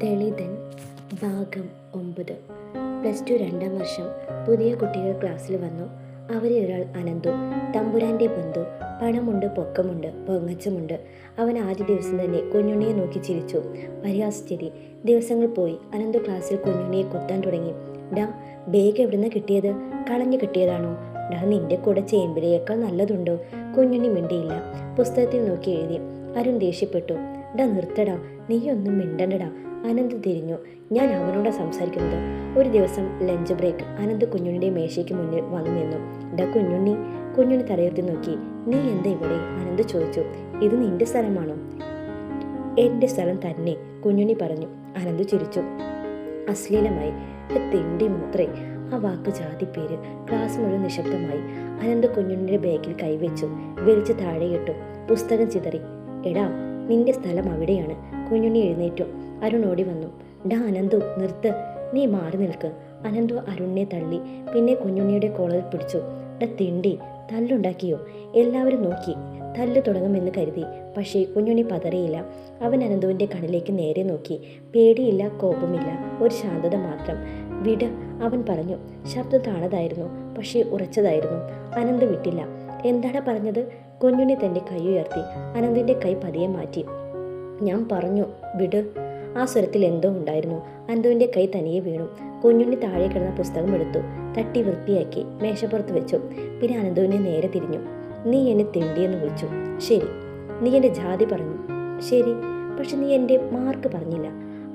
ദളിതൻ ഭാഗം 9. +2 2ാം വർഷം. പുതിയ കുട്ടികൾ ക്ലാസ്സിൽ വന്നു. അവരെ ഒരാൾ അനന്തു, തമ്പുരാൻ്റെ ബന്ധു. പണമുണ്ട്, പൊക്കമുണ്ട്, പൊങ്ങച്ചമുണ്ട്. അവൻ ആദ്യ ദിവസം തന്നെ കുഞ്ഞുണ്ണിയെ നോക്കി ചിരിച്ചു. പരിഹാസച്ചിരി. ദിവസങ്ങൾ പോയി. അനന്തു ക്ലാസ്സിൽ കുഞ്ഞുണ്ണിയെ കൊത്താൻ തുടങ്ങി. ഡാ, ബേഗ് എവിടുന്ന് കിട്ടിയത്? കളഞ്ഞു കിട്ടിയതാണോ? ഡാ, നിന്റെ കൂടെ ചേമ്പിലയേക്കാൾ നല്ലതുണ്ടോ? കുഞ്ഞുണ്ണി മിണ്ടിയില്ല. പുസ്തകത്തിൽ നോക്കി എഴുതി. അരുൺ ദേഷ്യപ്പെട്ടു. ഡാ, നിർത്തടാ, നീയൊന്നും മിണ്ടണ്ടടാ. അനന്ത് തിരിഞ്ഞു. ഞാൻ അവനോട് സംസാരിക്കുന്നത്. ഒരു ദിവസം ലഞ്ച് ബ്രേക്ക്. അനന്ത് കുഞ്ഞുണ്ണിയുടെ മേശയ്ക്ക് മുന്നിൽ വന്നു നിന്നു. ഡാ കുഞ്ഞുണ്ണി. കുഞ്ഞുണ്ണി തലയുർത്തി നോക്കി. നീ എന്താ ഇവിടെ? അനന്ത് ചോദിച്ചു. ഇത് നിന്റെ സ്ഥലമാണോ? എൻ്റെ സ്ഥലം തന്നെ, കുഞ്ഞുണ്ണി പറഞ്ഞു. അനന്ത് ചിരിച്ചു അശ്ലീലമായി. തിണ്ടി മൂത്രേ. ആ വാക്ക് ജാതിപ്പേര്. ക്ലാസ് മുഴുവൻ നിശബ്ദമായി. അനന്ത് കുഞ്ഞുണ്ണിയുടെ ബാഗിൽ കൈവച്ചു. വലിച്ച് താഴെയിട്ടു. പുസ്തകം ചിതറി. എടാ, നിന്റെ സ്ഥലം അവിടെയാണ്. കുഞ്ഞുണ്ണി എഴുന്നേറ്റു. അരുൺ ഓടി വന്നു. ഡാ അനന്തു, നിർത്ത്. നീ മാറി നിൽക്ക്. അനന്തു അരുണിനെ തള്ളി. പിന്നെ കുഞ്ഞുണ്ണിയുടെ കോളറിൽ പിടിച്ചു. ഡാ തിണ്ടി, തല്ലുണ്ടാക്കിയോ? എല്ലാവരും നോക്കി. തല്ല് തുടങ്ങുമെന്ന് കരുതി. പക്ഷേ കുഞ്ഞുണ്ണി പതറിയില്ല. അവൻ അനന്തുവിൻ്റെ കണ്ണിലേക്ക് നേരെ നോക്കി. പേടിയില്ല, കോപമില്ല, ഒരു ശാന്തത മാത്രം. വിട്, അവൻ പറഞ്ഞു. ശബ്ദം താണതായിരുന്നു, പക്ഷേ ഉറച്ചതായിരുന്നു. അനന്ത് വിട്ടില്ല. എന്താണ് പറഞ്ഞത്? കുഞ്ഞുണ്ണി തൻ്റെ കൈ ഉയർത്തി. അനന്തിൻ്റെ കൈ പതിയെ മാറ്റി. ഞാൻ പറഞ്ഞു, വിട്. ആ സ്വരത്തിൽ എന്തോ ഉണ്ടായിരുന്നു. അനന്തുവിൻ്റെ കൈ തനിയെ വീണു. കുഞ്ഞുണ്ണി താഴെ കിടന്ന പുസ്തകം എടുത്തു. തട്ടി വൃത്തിയാക്കി മേശപ്പുറത്ത് വെച്ചു. പിന്നെ അനന്തുവിനെ നേരെ തിരിഞ്ഞു. നീ എന്നെ തിണ്ടിയെന്ന് വിളിച്ചു. ശരി. നീ എൻ്റെ ജാതി പറഞ്ഞു. ശരി. പക്ഷെ നീ എൻ്റെ മാർക്ക് പറഞ്ഞില്ല.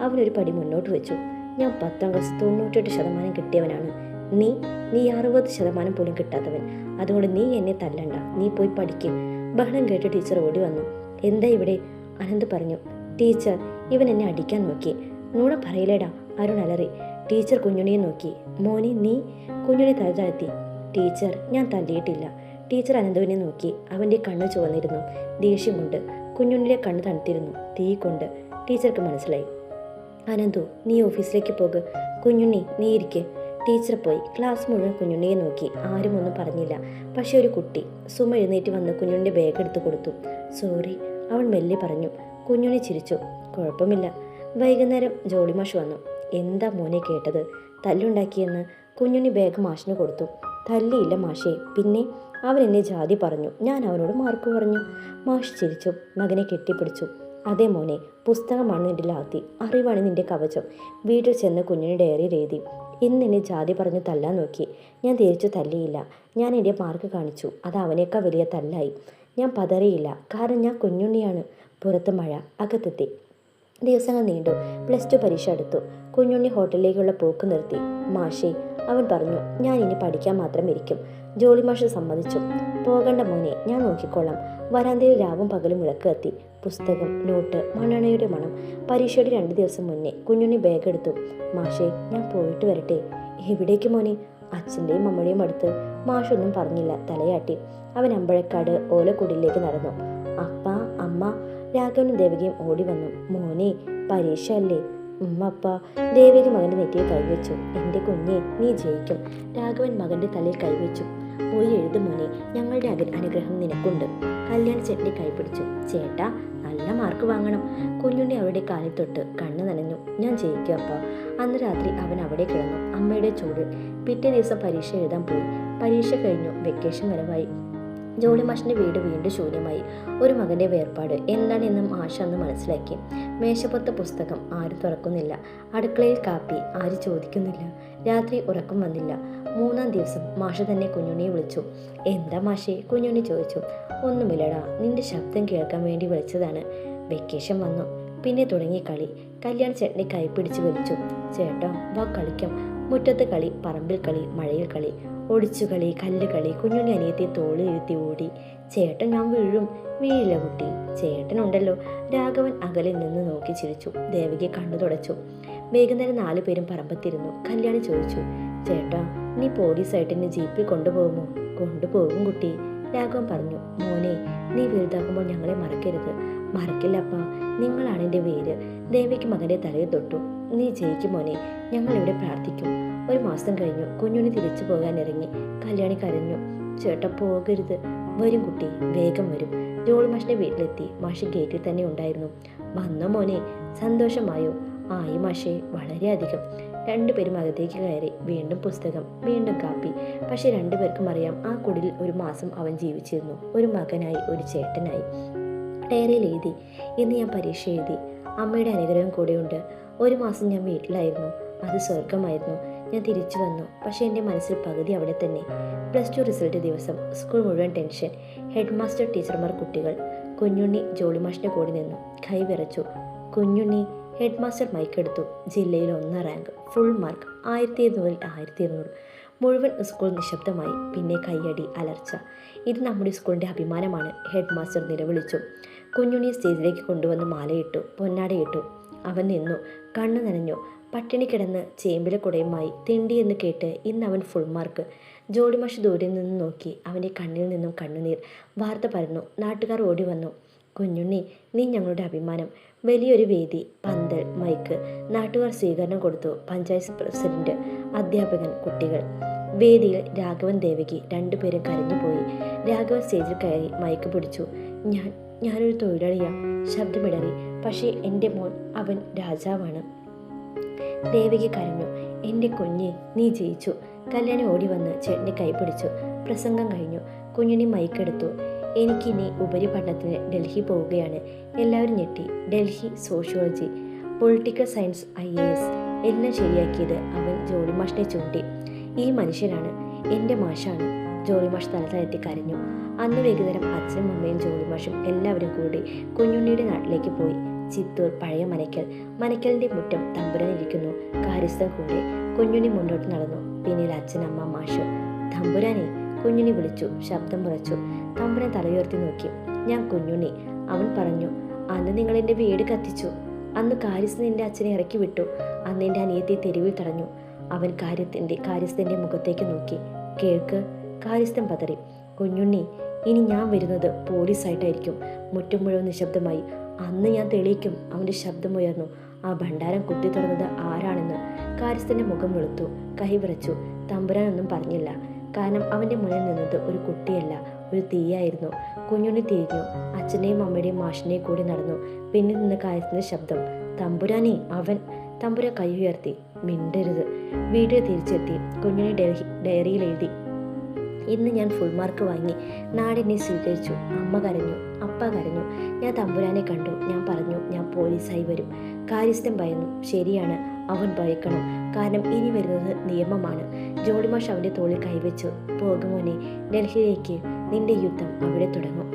അവനൊരു പടി മുന്നോട്ട് വെച്ചു. ഞാൻ 10ാം ക്ലാസ് 98% കിട്ടിയവനാണ്. നീ 60% പോലും കിട്ടാത്തവൻ. അതുകൊണ്ട് നീ എന്നെ തല്ലണ്ട. നീ പോയി പഠിക്കും. ബഹളം കേട്ട് ടീച്ചർ ഓടി വന്നു. എന്താ ഇവിടെ? അനന്ത് പറഞ്ഞു. ടീച്ചർ, ഇവൻ എന്നെ അടിക്കാൻ നോക്കി. നൂണ പറയില്ലേടാ, അരുൺ അലറി. ടീച്ചർ കുഞ്ഞുണ്ണിയെ നോക്കി. മോനെ നീ? കുഞ്ഞുണ്ണി തല താഴ്ത്തി. ടീച്ചർ, ഞാൻ തല്ലിയിട്ടില്ല. ടീച്ചർ അനന്തുവിനെ നോക്കി. അവൻ്റെ കണ്ണ് ചുവന്നിരുന്നു. ദേഷ്യം കൊണ്ട്. കുഞ്ഞുണ്ണിയുടെ കണ്ണ് തണുത്തിരുന്നു. തീ കൊണ്ട്. ടീച്ചർക്ക് മനസ്സിലായി. അനന്തു, നീ ഓഫീസിലേക്ക് പോക്. കുഞ്ഞുണ്ണി, നീ ഇരിക്കെ. ടീച്ചർ പോയി. ക്ലാസ് മുഴുവൻ കുഞ്ഞുണ്ണിയെ നോക്കി. ആരും ഒന്നും പറഞ്ഞില്ല. പക്ഷെ ഒരു കുട്ടി, സുമ, എഴുന്നേറ്റ് വന്ന് കുഞ്ഞുണ്ണിയുടെ ബാഗ് എടുത്ത് കൊടുത്തു. സോറി, അവൾ മെല്ലെ പറഞ്ഞു. കുഞ്ഞുണ്ണി ചിരിച്ചു. കുഴപ്പമില്ല. വൈകുന്നേരം ജോളി മാഷ് വന്നു. എന്താ മോനെ കേട്ടത്? തല്ലുണ്ടാക്കിയെന്ന്. കുഞ്ഞുണ്ണി ബാഗ് മാഷിന് കൊടുത്തു. തല്ലിയില്ല മാഷേ. പിന്നെ അവൻ എന്നെ ജാതി പറഞ്ഞു. ഞാൻ അവനോട് മാർക്ക് പറഞ്ഞു. മാഷ് ചിരിച്ചു. മകനെ കെട്ടിപ്പിടിച്ചു. അതേ മോനെ, പുസ്തകമാണ് നിന്റെ ലാത്തി, അറിവാണ് നിന്റെ കവചം. വീട്ടിൽ ചെന്ന് കുഞ്ഞിന് ഡയറിയിൽ എഴുതി. ഇന്ന് എന്നെ ജാതി പറഞ്ഞു തല്ലാൻ നോക്കി. ഞാൻ തിരിച്ചു തല്ലിയില്ല. ഞാൻ എൻ്റെ മാർക്ക് കാണിച്ചു. അത് അവനേക്കാൾ വലിയ തല്ലായി. ഞാൻ പതറിയില്ല, കാരണം ഞാൻ കുഞ്ഞുണ്ണിയാണ്. പുറത്ത് മഴ, അകത്തെത്തി. ദിവസങ്ങൾ നീണ്ടു. +2 പരീക്ഷ അടുത്തു. കുഞ്ഞുണ്ണി ഹോട്ടലിലേക്കുള്ള പോക്ക് നിർത്തി. മാഷേ, അവൻ പറഞ്ഞു, ഞാൻ ഇനി പഠിക്കാൻ മാത്രം ഇരിക്കും. ജോളി മാഷ് സമ്മതിച്ചു. പോകണ്ട മോനെ, ഞാൻ നോക്കിക്കൊള്ളാം. വരാന്തയിൽ രാവും പകലും വിളക്ക് കത്തി. പുസ്തകം, നോട്ട്, മണ്ണെണ്ണയുടെ മണം. പരീക്ഷയുടെ 2 ദിവസം മുന്നേ കുഞ്ഞുണ്ണി ബാഗ് എടുത്തു. മാഷേ, ഞാൻ പോയിട്ട് വരട്ടെ. എവിടേക്ക് മോനെ? അച്ഛൻ്റെയും അമ്മയുടെയും അടുത്ത്. മാഷൊന്നും പറഞ്ഞില്ല, തലയാട്ടി. അവൻ അമ്പഴക്കാട് ഓലക്കുടിലേക്ക് നടന്നു. അപ്പ, അമ്മ. രാഘവനും ദേവികയും ഓടി വന്നു. മോനെ, പരീക്ഷ അല്ലേ? അപ്പ. ദേവിക മകൻ്റെ നെറ്റിയിൽ കൈവച്ചു. എൻ്റെ കുഞ്ഞെ, നീ ജയിക്കും. രാഘവൻ മകൻ്റെ തലയിൽ കൈവച്ചു. പോയി എഴുതു മോനെ, ഞങ്ങളുടെ അനുഗ്രഹം നിനക്കുണ്ട്. കല്യാൺ ചേട്ടൻ്റെ കൈ പിടിച്ചു. ചേട്ടാ, നല്ല മാർക്ക് വാങ്ങണം. കുഞ്ഞുണ്ണി അവരുടെ കാലിൽ തൊട്ട്. കണ്ണ് നനഞ്ഞു. ഞാൻ ജയിക്കും അപ്പ. അന്ന് രാത്രി അവൻ അവിടെ കിടന്നു, അമ്മയുടെ ചൂടിൽ. പിറ്റേ ദിവസം പരീക്ഷ എഴുതാൻ പോയി. പരീക്ഷ കഴിഞ്ഞു. വെക്കേഷൻ വരവായി. ജോളി മാഷിൻ്റെ വീട് വീണ്ടും ശൂന്യമായി. ഒരു മകൻ്റെ വേർപാട് എന്താണെന്നും ആശ അന്ന് മനസ്സിലാക്കി. മേശപ്പുറത്തെ പുസ്തകം ആരും തുറക്കുന്നില്ല. അടുക്കളയിൽ കാപ്പി ആരും ചോദിക്കുന്നില്ല. രാത്രി ഉറക്കം വന്നില്ല. 3ാം ദിവസം മാഷ് തന്നെ കുഞ്ഞുണ്ണിയെ വിളിച്ചു. എന്താ മാഷേ? കുഞ്ഞുണ്ണി ചോദിച്ചു. ഒന്നുമില്ലടാ, നിന്റെ ശബ്ദം കേൾക്കാൻ വേണ്ടി വിളിച്ചതാണ്. വെക്കേഷൻ വന്നു. പിന്നെ തുടങ്ങി കളി. കല്യാൺ ചേട്ടനെ കൈ പിടിച്ച് വലിച്ചു. ചേട്ടാ, വാ കളിക്കാം. മുറ്റത്ത് കളി, പറമ്പിൽ കളി, മഴയിൽ കളി, ഒടിച്ചുകളി, കല്ലുകളി. കുഞ്ഞുണ്ണി അനിയത്തെ തോളിൽ ഇരുത്തി ഓടി. ചേട്ടൻ, ഞാൻ വീഴും. വീഴില്ല കുട്ടി, ചേട്ടനുണ്ടല്ലോ. രാഘവൻ അകലിൽ നിന്ന് നോക്കി ചിരിച്ചു. ദേവികയെ കണ്ണു തുടച്ചു. വൈകുന്നേരം 4 പേരും പറമ്പത്തിരുന്നു. കല്യാണി ചോദിച്ചു. ചേട്ടാ, നീ പോലീസായിട്ട് എന്നെ ജീപ്പിൽ കൊണ്ടുപോകുമോ? കൊണ്ടുപോകും കുട്ടി, രാഘവൻ പറഞ്ഞു. മോനെ, നീ വലുതാകുമ്പോൾ ഞങ്ങളെ മറക്കരുത്. മറക്കില്ലപ്പ, നിങ്ങളാണ് എൻ്റെ വേര്. ദേവിക്ക് മകൻ്റെ തലയിൽ തൊട്ടു. നീ ജയിക്കും മോനെ, ഞങ്ങളിവിടെ പ്രാർത്ഥിക്കും. 1 മാസം കഴിഞ്ഞു. കുഞ്ഞുണ്ണി തിരിച്ചു പോകാൻ ഇറങ്ങി. കല്യാണി കരഞ്ഞു. ചേട്ടാ, പോകരുത്. വരും കുട്ടി, വേഗം വരും. ജോളി മാഷിൻ്റെ വീട്ടിലെത്തി. മാഷ് ഗേറ്റിൽ തന്നെ ഉണ്ടായിരുന്നു. വന്നോ മോനെ, സന്തോഷമായോ? ആയി മാഷേ, വളരെയധികം. രണ്ടുപേരും അകത്തേക്ക് കയറി. വീണ്ടും പുസ്തകം, വീണ്ടും കാപ്പി. പക്ഷെ രണ്ടുപേർക്കും അറിയാം, ആ കുടിലിൽ ഒരു മാസം അവൻ ജീവിച്ചിരുന്നു. ഒരു മകനായി, ഒരു ചേട്ടനായി. ഡയറിയിൽ എഴുതി, ഇന്ന് ഞാൻ പരീക്ഷ എഴുതി. അമ്മയുടെ അനുഗ്രഹം കൂടെയുണ്ട്. ഒരു മാസം ഞാൻ വീട്ടിലായിരുന്നു. അത് സ്വർഗമായിരുന്നു. ഞാൻ തിരിച്ചു വന്നു. പക്ഷേ എൻ്റെ മനസ്സിൽ പകുതി അവിടെ തന്നെ. +2 റിസൾട്ട് ദിവസം. സ്കൂൾ മുഴുവൻ ടെൻഷൻ. ഹെഡ് മാസ്റ്റർ, ടീച്ചർമാർ, കുട്ടികൾ. കുഞ്ഞുണ്ണി ജോളിമാഷിൻ്റെ കൂടെ നിന്നു. കൈ വിറച്ചു. കുഞ്ഞുണ്ണി. ഹെഡ് മാസ്റ്റർ മൈക്കെടുത്തു. ജില്ലയിൽ 1 റാങ്ക്, ഫുൾ മാർക്ക്, 1200-ൽ 1200. മുഴുവൻ സ്കൂൾ നിശബ്ദമായി. പിന്നെ കയ്യടി, അലർച്ച. ഇത് നമ്മുടെ സ്കൂളിൻ്റെ അഭിമാനമാണ്, ഹെഡ് മാസ്റ്റർ നിലവിളിച്ചു. കുഞ്ഞുണ്ണിയെ സ്റ്റേജിലേക്ക് കൊണ്ടുവന്ന് മാലയിട്ടു, പൊന്നാടയിട്ടു. അവൻ നിന്നു. കണ്ണു നനഞ്ഞു. പട്ടിണി കിടന്ന് ചേമ്പിലെ കുടയുമായി തിണ്ടി എന്ന് കേട്ട് ഇന്ന് അവൻ ഫുൾ മാർക്ക്. ജോളിമാഷ് ദൂരെ നിന്ന് നോക്കി. അവൻ്റെ കണ്ണിൽ നിന്നും കണ്ണുനീർ വാർത്ത പരന്നു. നാട്ടുകാർ ഓടി വന്നു. കുഞ്ഞുണ്ണി, നീ ഞങ്ങളുടെ അഭിമാനം. വലിയൊരു വേദി, പന്തൽ, മൈക്ക്. നാട്ടുകാർ സ്വീകരണം കൊടുത്തു. പഞ്ചായത്ത് പ്രസിഡന്റ്, അധ്യാപകൻ, കുട്ടികൾ. വേദിയിൽ രാഘവൻ, ദേവകി രണ്ടുപേരും കരഞ്ഞുപോയി. രാഘവൻ സ്റ്റേജിൽ കയറി മൈക്ക് പിടിച്ചു. ഞാനൊരു തൊഴിലാളിയാ. ശബ്ദമിടറി. പക്ഷേ എൻ്റെ മോൻ, അവൻ രാജാവാണ്. ദേവകി കരഞ്ഞു. എൻ്റെ കുഞ്ഞെ, നീ ജയിച്ചു. കല്യാണി ഓടി വന്ന് ചേട്ടൻ്റെ കൈ പിടിച്ചു. പ്രസംഗം കഴിഞ്ഞു. കുഞ്ഞുണ്ണി മൈക്കെടുത്തു. എനിക്കിനി ഉപരിപഠനത്തിന് ഡൽഹി പോവുകയാണ്. എല്ലാവരും ഞെട്ടി. Delhi, sociology, political science, IAS എല്ലാം ശരിയാക്കിയത് അവൻ ജോളിമാഷിനെ ചൂണ്ടി. ഈ മനുഷ്യനാണ് എൻ്റെ മാഷാണ്. ജോളിമാഷ് തല താഴ്ത്തി കരഞ്ഞു. അന്ന് വൈകുന്നേരം അച്ഛനും അമ്മയും ജോളിമാഷും എല്ലാവരും കൂടി കുഞ്ഞുണ്ണിയുടെ നാട്ടിലേക്ക് പോയി. ചിത്തൂർ, പഴയ മനക്കൽ. മനക്കലിൻ്റെ മുറ്റം തമ്പുരാനിരിക്കുന്നു. കാര്യസ്ഥൻ കൂടെ. കുഞ്ഞുണ്ണി മുന്നോട്ട് നടന്നു. പിന്നിൽ അച്ഛൻ, അമ്മ, മാഷ്. തമ്പുരാനെ, കുഞ്ഞുണ്ണി വിളിച്ചു. ശബ്ദം മുറച്ചു. തമ്പുരാൻ തലയുയർത്തി നോക്കി. ഞാൻ കുഞ്ഞുണ്ണി. അവൻ പറഞ്ഞു, അന്ന് നിങ്ങൾ എൻ്റെ വീട് കത്തിച്ചു. അന്ന് കാര്യസ്ഥൻ എൻ്റെ അച്ഛനെ ഇറക്കി വിട്ടു. അന്ന് എൻ്റെ അനിയത്തെ തെരുവിൽ തടഞ്ഞു. അവൻ കാര്യസ്ഥൻ്റെ മുഖത്തേക്ക് നോക്കി. കേൾക്ക്. കാര്യസ്ഥൻ പതറി. കുഞ്ഞുണ്ണി, ഇനി ഞാൻ വരുന്നത് പോലീസായിട്ടായിരിക്കും. മുറ്റം മുഴുവൻ നിശബ്ദമായി. അന്ന് ഞാൻ തെളിയിക്കും. അവൻ്റെ ശബ്ദമുയർന്നു. ആ ഭണ്ഡാരം കുത്തി തുറന്നത് ആരാണെന്ന്. കാര്യസ്ഥൻ്റെ മുഖം വെളുത്തു. കൈ വിറച്ചു. തമ്പുരാനൊന്നും പറഞ്ഞില്ല. കാരണം അവൻ്റെ മുന്നിൽ നിന്നത് ഒരു കുട്ടിയല്ല, ഒരു തീയായിരുന്നു. കുഞ്ഞുണ്ണി തിരിഞ്ഞു. അച്ഛൻ്റെയും അമ്മയുടെയും മാഷിനെയും കൂടി നടന്നു. പിന്നിൽ നിന്ന് കാര്യസ്ഥൻ്റെ ശബ്ദം. തമ്പുരാനെ, അവൻ. തമ്പുരാൻ കൈ ഉയർത്തി. മിണ്ടരുത്. വീട്ടിൽ തിരിച്ചെത്തി. കുഞ്ഞുണ്ണി ഡയറിയിൽ എഴുതി, ഇന്ന് ഞാൻ ഫുൾ മാർക്ക് വാങ്ങി. നാടെന്നെ സ്വീകരിച്ചു. അമ്മ കരഞ്ഞു, അപ്പ കരഞ്ഞു. ഞാൻ തമ്പുരാനെ കണ്ടു. ഞാൻ പറഞ്ഞു, ഞാൻ പോലീസായി വരും. കാര്യസ്ഥൻ ഭയന്നു. ശരിയാണ്, അവൻ ഭയക്കണം. കാരണം ഇനി വരുന്നത് നിയമമാണ്. ജോളിമാഷ് അവൻ്റെ തോളിൽ കൈവച്ചു. പോകുമോനെ, ഡൽഹിയിലേക്ക്. നിന്റെ യുദ്ധം അവിടെ തുടങ്ങും.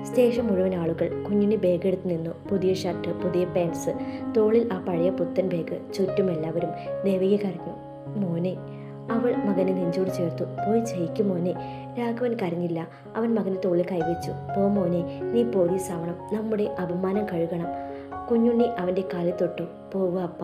സ്റ്റേഷൻ മുഴുവൻ ആളുകൾ. കുഞ്ഞിന് ബാഗ് എടുത്ത് നിന്നു. പുതിയ ഷർട്ട്, പുതിയ പാൻസ്, തോളിൽ ആ പഴയ പുത്തൻ ബാഗ്. ചുറ്റും എല്ലാവരും. ദേവിക കരഞ്ഞു. മോനെ. അവൾ മകനെ നെഞ്ചോട് ചേർത്തു. പോയി ജയിക്കും മോനെ. രാഘവൻ കരഞ്ഞില്ല. അവൻ മകൻ്റെ തോളിൽ കൈവച്ചു. പോ മോനെ, നീ പോലീസാവണം. നമ്മുടെ അപമാനം കഴുകണം. കുഞ്ഞുണ്ണി അവൻ്റെ കാലിൽ തൊട്ടു. പോവുക അപ്പ.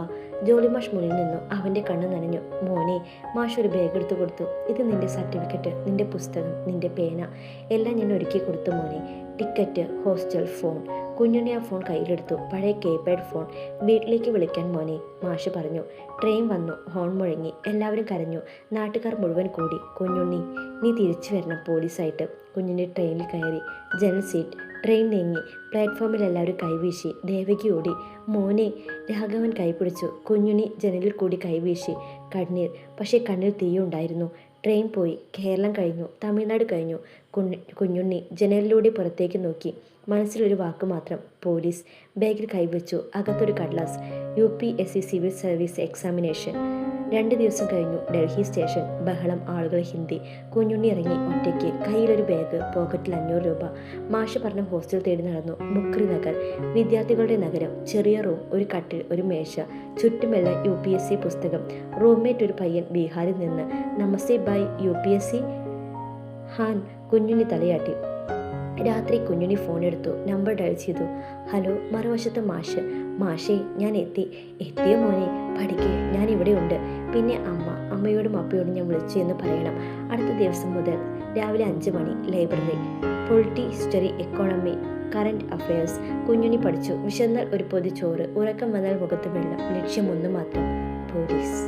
ജോളിമാഷ് മുന്നിൽ നിന്നു. അവൻ്റെ കണ്ണ് നനഞ്ഞു. മോനെ. മാഷ് ഒരു ബാഗ് എടുത്തു കൊടുത്തു. ഇത് നിന്റെ സർട്ടിഫിക്കറ്റ്, നിന്റെ പുസ്തകം, നിന്റെ പേന എല്ലാം ഞാൻ ഒരുക്കി കൊടുത്തു മോനെ. Ticket, hostel, phone. കുഞ്ഞുണ്ണി ആ ഫോൺ കയ്യിലെടുത്തു. പഴയ കീപാഡ് ഫോൺ. വീട്ടിലേക്ക് വിളിക്കാൻ മോനെ, മാഷ് പറഞ്ഞു. ട്രെയിൻ വന്നു. ഹോൺ മുഴങ്ങി. എല്ലാവരും കരഞ്ഞു. നാട്ടുകാർ മുഴുവൻ കൂടി. കുഞ്ഞുണ്ണി, നീ തിരിച്ചു വരണം പോലീസായിട്ട്. കുഞ്ഞുണ്ണി ട്രെയിനിൽ കയറി. General seat. ട്രെയിൻ നീങ്ങി. പ്ലാറ്റ്ഫോമിൽ എല്ലാവരും കൈവീശി. ദേവകി ഓടി. മോനെ. രാഘവൻ കൈപിടിച്ചു. കുഞ്ഞുണ്ണി ജനലിൽ കൂടി കൈവീശി. കണ്ണീർ. പക്ഷേ കണ്ണിൽ തീയുണ്ടായിരുന്നു. ട്രെയിൻ പോയി. കേരളം കഴിഞ്ഞു. തമിഴ്നാട് കഴിഞ്ഞു. കുഞ്ഞുണ്ണി ജനലിലൂടെ പുറത്തേക്ക് നോക്കി. മനസ്സിലൊരു വാക്ക് മാത്രം, പോലീസ്. ബാഗിൽ കൈവച്ചു. അകത്തൊരു കടലാസ്. UPSC civil service examination. 2 ദിവസം കഴിഞ്ഞു. ഡൽഹി സ്റ്റേഷൻ. ബഹളം. ആളുകൾ. ഹിന്ദി. കുഞ്ഞുണ്ണി ഇറങ്ങി ഒറ്റയ്ക്ക്. കയ്യിലൊരു ബാഗ്. പോക്കറ്റിൽ 500 രൂപ. മാഷ് പറഞ്ഞ ഹോസ്റ്റൽ തേടി നടന്നു. മുക്രി നഗർ. വിദ്യാർത്ഥികളുടെ നഗരം. ചെറിയ റൂം. ഒരു കട്ടിൽ, ഒരു മേശ. ചുറ്റുമെല്ലാം UPSC പുസ്തകം. റൂംമേറ്റ് ഒരു പയ്യൻ ബീഹാറിൽ നിന്ന്. നമസ്തേ ബൈ UPSC. ഹാൻ. കുഞ്ഞുണ്ണി തലയാട്ടി. രാത്രി കുഞ്ഞുണ്ണി ഫോൺ എടുത്തു. നമ്പർ ഡയൽ ചെയ്തു. ഹലോ. മറുവശത്ത് മാഷ്. മാഷേ, ഞാൻ എത്തിയ മോനെ. പഠിക്കേ, ഞാൻ ഇവിടെ ഉണ്ട്. പിന്നെ അമ്മയോടും അപ്പയോടും ഞാൻ വിളിച്ചു എന്ന് പറയണം. അടുത്ത ദിവസം മുതൽ രാവിലെ 5 മണി. Library. Polity, history, economy, current affairs. Kunjunni പഠിച്ചു. വിശന്നാൽ ഒരു പൊതി ചോറ്. ഉറക്കം വന്നാൽ മുഖത്ത് വെള്ളം. ലക്ഷ്യം ഒന്ന് മാത്രം, പോലീസ്.